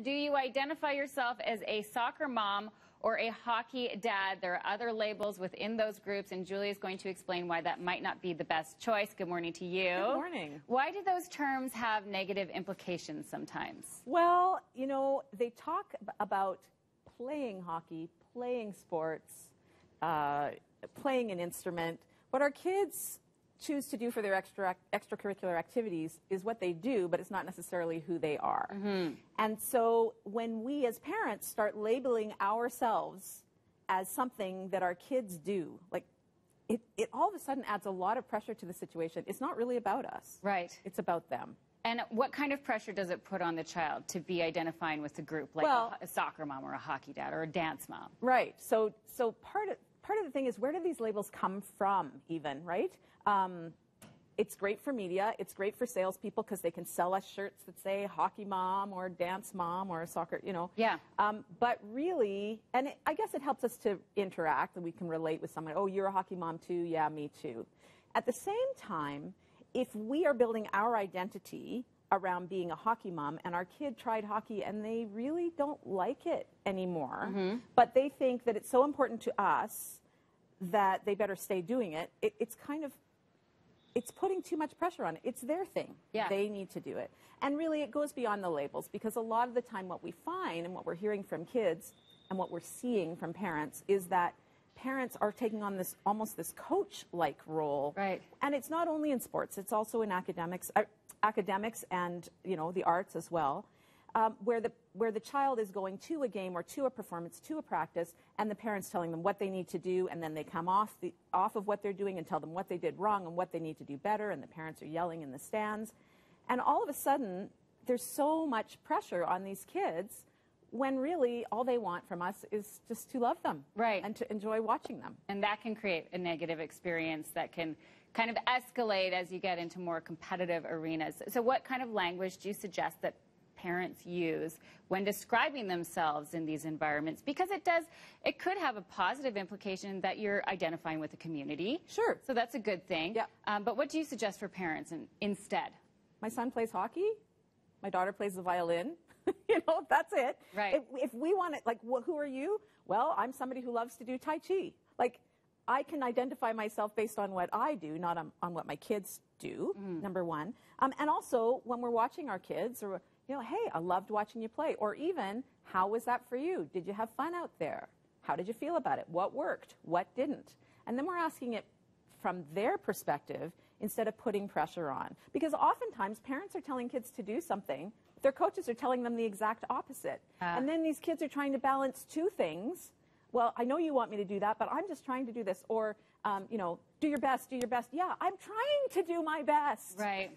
Do you identify yourself as a soccer mom or a hockey dad? There are other labels within those groups, and Julie is going to explain why that might not be the best choice. Good morning to you. Good morning. Why do those terms have negative implications sometimes? Well, you know, they talk about playing hockey, playing sports, playing an instrument. What our kids choose to do for their extracurricular activities is what they do, but it's not necessarily who they are. And so when we as parents start labeling ourselves as something that our kids do, like it all of a sudden adds a lot of pressure to the situation. It's not really about us. Right. It's about them. And what kind of pressure does it put on the child to be identifying with the group, like a soccer mom or a hockey dad or a dance mom? Right. So part of the thing is, where do these labels come from even, right? It's great for media. It's great for salespeople because they can sell us shirts that say hockey mom or dance mom or soccer, you know. Yeah. But really, and I guess it helps us to interact and we can relate with someone. Oh, you're a hockey mom too? Yeah, me too. At the same time, if we are building our identity around being a hockey mom and our kid tried hockey and they really don't like it anymore, but they think that it's so important to us that they better stay doing it, it's putting too much pressure on it. It's their thing. Yeah. They need to do it. And really, it goes beyond the labels, because a lot of the time what we find and what we're hearing from kids and what we're seeing from parents is that parents are taking on this almost this coach-like role. Right. And it's not only in sports, it's also in academics and, you know, the arts as well, where the child is going to a game or to a performance, to a practice, and the parents telling them what they need to do, and then they come off of what they're doing and tell them what they did wrong and what they need to do better, and the parents are yelling in the stands. And all of a sudden, there's so much pressure on these kids when really all they want from us is just to love them. Right. And to enjoy watching them. And that can create a negative experience that can kind of escalate as you get into more competitive arenas. So what kind of language do you suggest that parents use when describing themselves in these environments? Because it could have a positive implication that you're identifying with the community. Sure. So that's a good thing. Yeah. But what do you suggest for parents instead? My son plays hockey. My daughter plays the violin. You know, that's it. Right. If we want it, like, well, who are you? Well, I'm somebody who loves to do Tai Chi. Like, I can identify myself based on what I do, not on what my kids do, number one. And also, when we're watching our kids, or, you know, hey, I loved watching you play. Or even, how was that for you? Did you have fun out there? How did you feel about it? What worked? What didn't? And then we're asking it from their perspective instead of putting pressure on. Because oftentimes, parents are telling kids to do something. Their coaches are telling them the exact opposite. And then these kids are trying to balance two things. Well, I know you want me to do that, but I'm just trying to do this. Or, you know, do your best, do your best. Yeah, I'm trying to do my best. Right.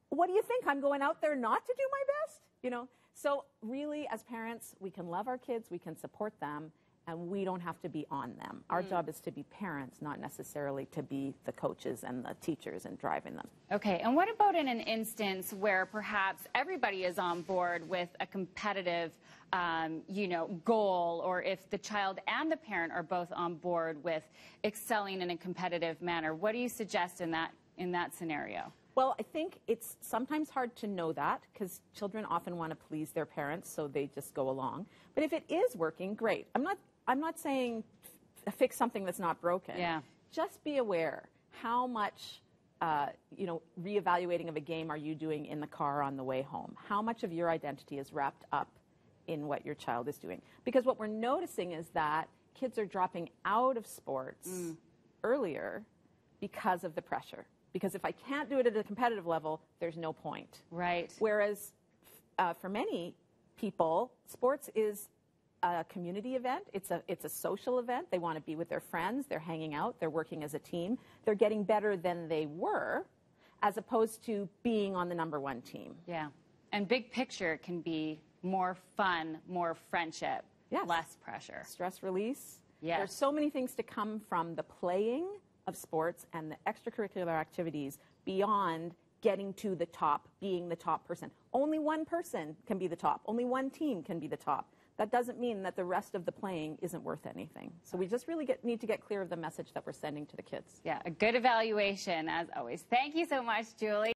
What do you think? I'm going out there not to do my best? You know? So really, as parents, we can love our kids, we can support them, and we don't have to be on them. Our job is to be parents, not necessarily to be the coaches and the teachers and driving them. Okay, and what about in an instance where perhaps everybody is on board with a competitive, you know, goal, or if the child and the parent are both on board with excelling in a competitive manner? What do you suggest in that scenario? Well, I think it's sometimes hard to know that because children often want to please their parents, so they just go along. But if it is working, great. I'm not saying fix something that's not broken. Yeah. Just be aware how much, you know, reevaluating of a game are you doing in the car on the way home? How much of your identity is wrapped up in what your child is doing? Because what we're noticing is that kids are dropping out of sports earlier because of the pressure. Because if I can't do it at a competitive level, there's no point. Right. Whereas for many people, sports is a community event. It's a social event. They want to be with their friends. They're hanging out. They're working as a team. They're getting better than they were, as opposed to being on the #1 team. Yeah. And big picture can be more fun, more friendship, less pressure. Stress release. Yes. There's so many things to come from the playing of sports and the extracurricular activities beyond getting to the top, being the top person. Only one person can be the top. Only one team can be the top. That doesn't mean that the rest of the playing isn't worth anything. So we just really need to get clear of the message that we're sending to the kids. Yeah, a good evaluation, as always. Thank you so much, Julie.